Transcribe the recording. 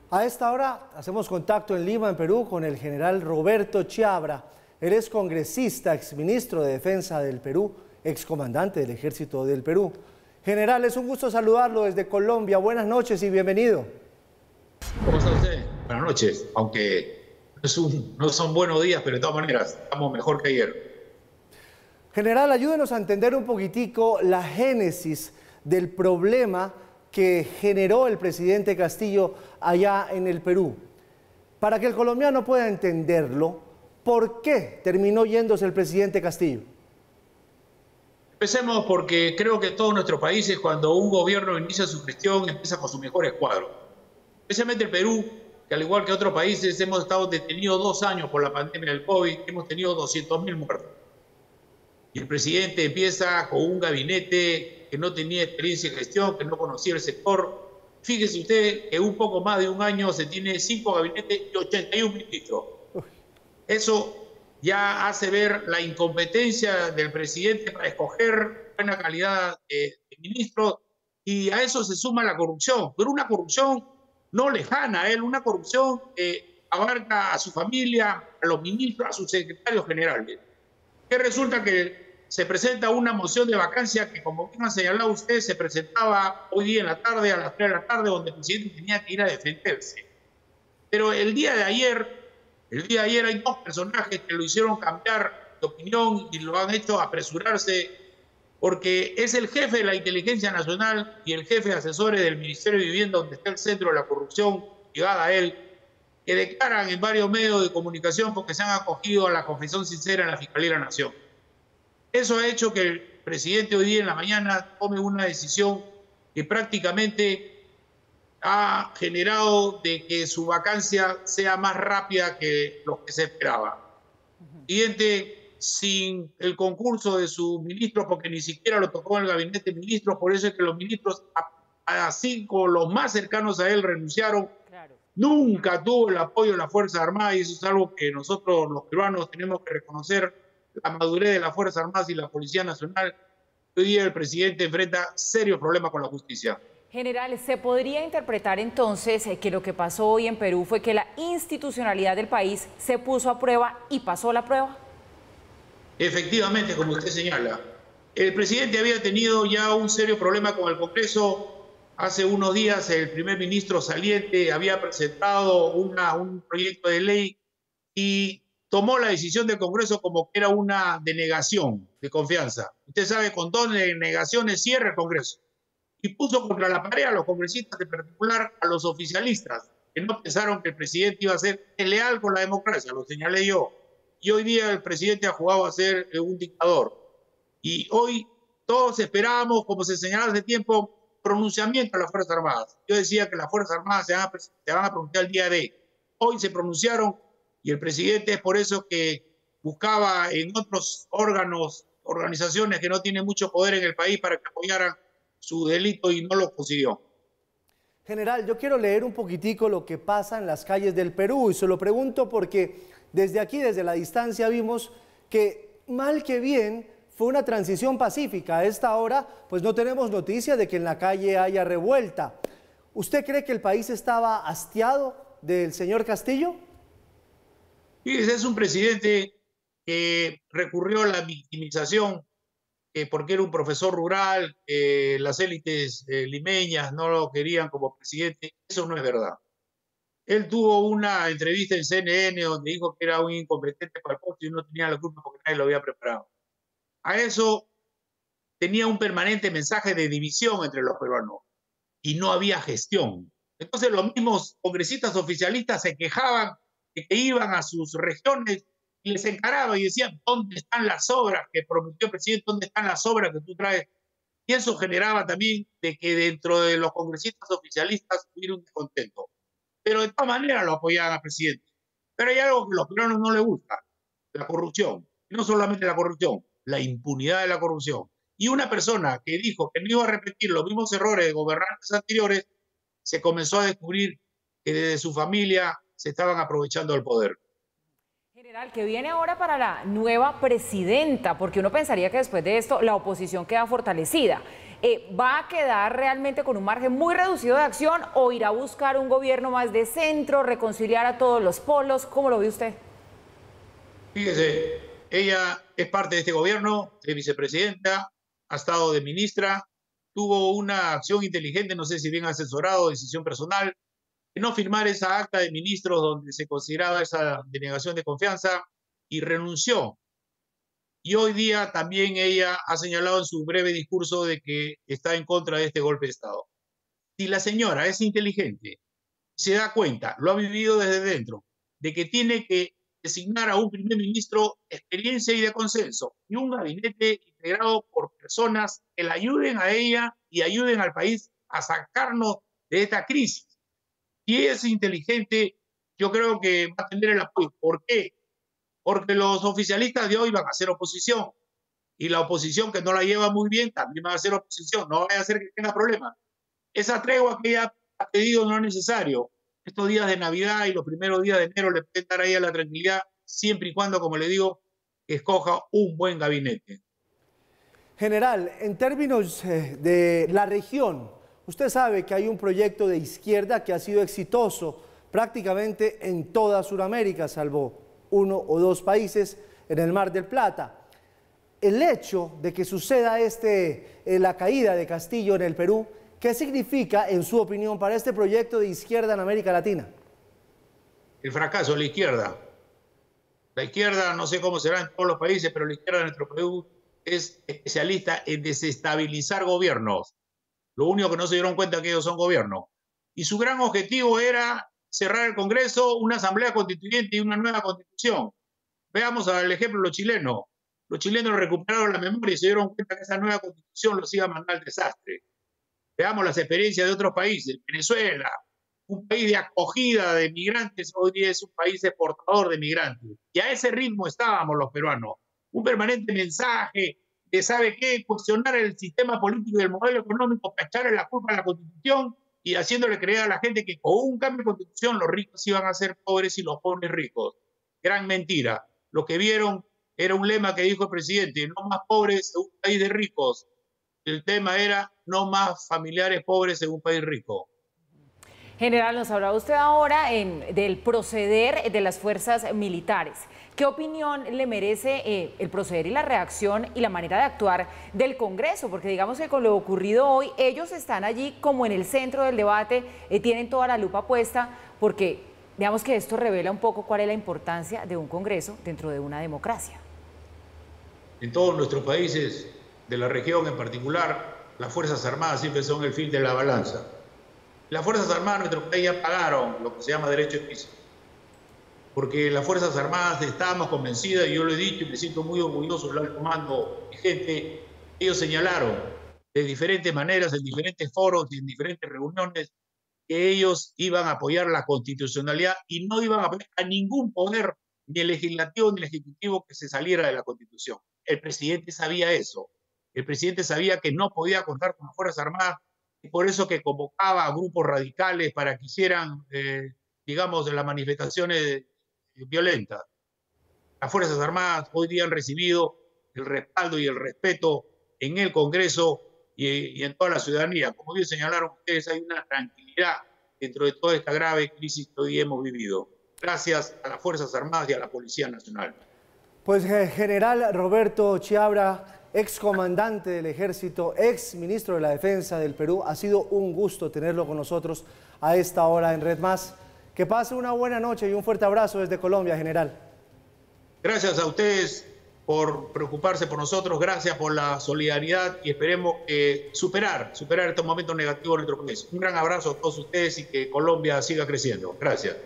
A esta hora hacemos contacto en Lima, en Perú, con el general Roberto Chiabra. Él es congresista, exministro de Defensa del Perú, excomandante del Ejército del Perú. General, es un gusto saludarlo desde Colombia. Buenas noches y bienvenido. ¿Cómo está usted? Buenas noches, aunque no son buenos días, pero de todas maneras estamos mejor que ayer. General, ayúdenos a entender un poquitico la génesis del problema que generó el presidente Castillo allá en el Perú. Para que el colombiano pueda entenderlo, ¿por qué terminó yéndose el presidente Castillo? Empecemos porque creo que todos nuestros países, cuando un gobierno inicia su gestión, empieza con sus mejores cuadros. Especialmente el Perú, que al igual que otros países hemos estado detenidos 2 años por la pandemia del COVID, hemos tenido 200.000 muertos. Y el presidente empieza con un gabinete que no tenía experiencia en gestión, que no conocía el sector. Fíjese usted que un poco más de un año se tiene 5 gabinetes y 81 ministros. Eso ya hace ver la incompetencia del presidente para escoger buena calidad de ministros, y a eso se suma la corrupción, pero una corrupción no lejana a él, una corrupción que abarca a su familia, a los ministros, a sus secretarios generales. Que resulta que se presenta una moción de vacancia que, como bien ha señalado usted, se presentaba hoy día en la tarde, a las 3 de la tarde, donde el presidente tenía que ir a defenderse. Pero el día de ayer hay 2 personajes que lo hicieron cambiar de opinión y lo han hecho apresurarse, porque es el jefe de la Inteligencia Nacional y el jefe de asesores del Ministerio de Vivienda, donde está el centro de la corrupción llegada a él, que declaran en varios medios de comunicación porque se han acogido a la confesión sincera en la Fiscalía de la Nación. Eso ha hecho que el presidente hoy día en la mañana tome una decisión que prácticamente ha generado de que su vacancia sea más rápida que lo que se esperaba. Presidente, sin el concurso de sus ministros, porque ni siquiera lo tocó en el gabinete de ministros, por eso es que los ministros, así como los más cercanos a él, renunciaron. Claro. Nunca tuvo el apoyo de las Fuerzas Armadas, y eso es algo que nosotros los peruanos tenemos que reconocer, la madurez de las Fuerzas Armadas y la Policía Nacional. Hoy día el presidente enfrenta serios problemas con la justicia. General, ¿se podría interpretar entonces que lo que pasó hoy en Perú fue que la institucionalidad del país se puso a prueba y pasó la prueba? Efectivamente, como usted señala, el presidente había tenido ya un serio problema con el Congreso. Hace unos días el primer ministro saliente había presentado un proyecto de ley y tomó la decisión del Congreso como que era una denegación de confianza. Usted sabe, con 2 denegaciones cierra el Congreso. Y puso contra la pared a los congresistas, en particular a los oficialistas, que no pensaron que el presidente iba a ser leal con la democracia, lo señalé yo. Y hoy día el presidente ha jugado a ser un dictador. Y hoy todos esperábamos, como se señalaba hace tiempo, pronunciamiento a las Fuerzas Armadas. Yo decía que las Fuerzas Armadas se van a pronunciar el día de hoy. Se pronunciaron, y el presidente es por eso que buscaba en otros órganos, organizaciones que no tienen mucho poder en el país para que apoyaran su delito, y no lo consiguió. General, yo quiero leer un poquitico lo que pasa en las calles del Perú, y se lo pregunto porque desde aquí, desde la distancia, vimos que mal que bien fue una transición pacífica. A esta hora, pues no tenemos noticia de que en la calle haya revuelta. ¿Usted cree que el país estaba hastiado del señor Castillo? Fíjese, es un presidente que recurrió a la victimización, porque era un profesor rural, las élites limeñas no lo querían como presidente. Eso no es verdad. Él tuvo una entrevista en CNN donde dijo que era un incompetente para el puesto y no tenía la culpa porque nadie lo había preparado. A eso tenía un permanente mensaje de división entre los peruanos y no había gestión. Entonces los mismos congresistas oficialistas se quejaban de que iban a sus regiones y les encaraban y decían: ¿dónde están las obras que prometió el presidente? ¿Dónde están las obras que tú traes? Y eso generaba también de que dentro de los congresistas oficialistas hubiera un descontento. Pero de todas maneras lo apoyaban al presidente. Pero hay algo que a los peruanos no les gusta: la corrupción. Y no solamente la corrupción, la impunidad de la corrupción. Y una persona que dijo que no iba a repetir los mismos errores de gobernantes anteriores, se comenzó a descubrir que desde su familia se estaban aprovechando del poder. General, ¿qué viene ahora para la nueva presidenta? Porque uno pensaría que después de esto la oposición queda fortalecida. ¿va a quedar realmente con un margen muy reducido de acción o irá a buscar un gobierno más de centro, reconciliar a todos los polos? ¿Cómo lo ve usted? Fíjese, ella es parte de este gobierno, es vicepresidenta, ha estado de ministra, tuvo una acción inteligente, no sé si bien asesorado, decisión personal, de no firmar esa acta de ministros donde se consideraba esa denegación de confianza y renunció. Y hoy día también ella ha señalado en su breve discurso de que está en contra de este golpe de Estado. Si la señora es inteligente, se da cuenta, lo ha vivido desde dentro, de que tiene que designar a un primer ministro de experiencia y de consenso y un gabinete integrado por personas que la ayuden a ella y ayuden al país a sacarnos de esta crisis. Si es inteligente, yo creo que va a tener el apoyo. ¿Por qué? Porque los oficialistas de hoy van a hacer oposición y la oposición que no la lleva muy bien también va a hacer oposición. No vaya a hacer que tenga problemas. Esa tregua que ella ha pedido no es necesario. Estos días de Navidad y los primeros días de enero le pueden dar a ella la tranquilidad, siempre y cuando, como le digo, escoja un buen gabinete. General, en términos de la región, usted sabe que hay un proyecto de izquierda que ha sido exitoso prácticamente en toda Sudamérica, salvo 1 o 2 países en el Mar del Plata. El hecho de que suceda la caída de Castillo en el Perú, ¿qué significa, en su opinión, para este proyecto de izquierda en América Latina? El fracaso de la izquierda. La izquierda, no sé cómo será en todos los países, pero la izquierda de nuestro Perú es especialista en desestabilizar gobiernos. Lo único que no se dieron cuenta es que ellos son gobierno. Y su gran objetivo era cerrar el Congreso, una asamblea constituyente y una nueva constitución. Veamos el ejemplo de los chilenos. Los chilenos recuperaron la memoria y se dieron cuenta que esa nueva constitución los iba a mandar al desastre. Veamos las experiencias de otros países. Venezuela, un país de acogida de migrantes, hoy día es un país exportador de migrantes. Y a ese ritmo estábamos los peruanos. Un permanente mensaje de, ¿sabe qué?, cuestionar el sistema político y el modelo económico para echarle la culpa a la Constitución y haciéndole creer a la gente que con un cambio de Constitución los ricos iban a ser pobres y los pobres ricos. Gran mentira. Lo que vieron era un lema que dijo el presidente: no más pobres en un país de ricos. El tema era no más familiares pobres en un país rico. General, nos hablaba usted ahora del proceder de las fuerzas militares. ¿Qué opinión le merece el proceder y la reacción y la manera de actuar del Congreso? Porque digamos que con lo ocurrido hoy, ellos están allí como en el centro del debate, tienen toda la lupa puesta, porque digamos que esto revela un poco cuál es la importancia de un Congreso dentro de una democracia. En todos nuestros países de la región en particular, las Fuerzas Armadas siempre son el fil de la balanza. Las Fuerzas Armadas de nuestro país ya pagaron lo que se llama derecho de piso, porque las Fuerzas Armadas estábamos convencidas, y yo lo he dicho y me siento muy orgulloso del alto mando y gente. Ellos señalaron de diferentes maneras, en diferentes foros y en diferentes reuniones, que ellos iban a apoyar la constitucionalidad y no iban a apoyar a ningún poder, ni el legislativo ni el ejecutivo, que se saliera de la Constitución. El presidente sabía eso. El presidente sabía que no podía contar con las Fuerzas Armadas, y por eso que convocaba a grupos radicales para que hicieran, digamos, las manifestaciones violentas. Las Fuerzas Armadas hoy día han recibido el respaldo y el respeto en el Congreso y en toda la ciudadanía. Como bien señalaron ustedes, hay una tranquilidad dentro de toda esta grave crisis que hoy hemos vivido, gracias a las Fuerzas Armadas y a la Policía Nacional. Pues General Roberto Chiabra, excomandante del Ejército, ex ministro de la Defensa del Perú, ha sido un gusto tenerlo con nosotros a esta hora en Red Más. Que pase una buena noche y un fuerte abrazo desde Colombia, general. Gracias a ustedes por preocuparse por nosotros, gracias por la solidaridad y esperemos superar estos momentos negativos en nuestro país. Un gran abrazo a todos ustedes y que Colombia siga creciendo. Gracias.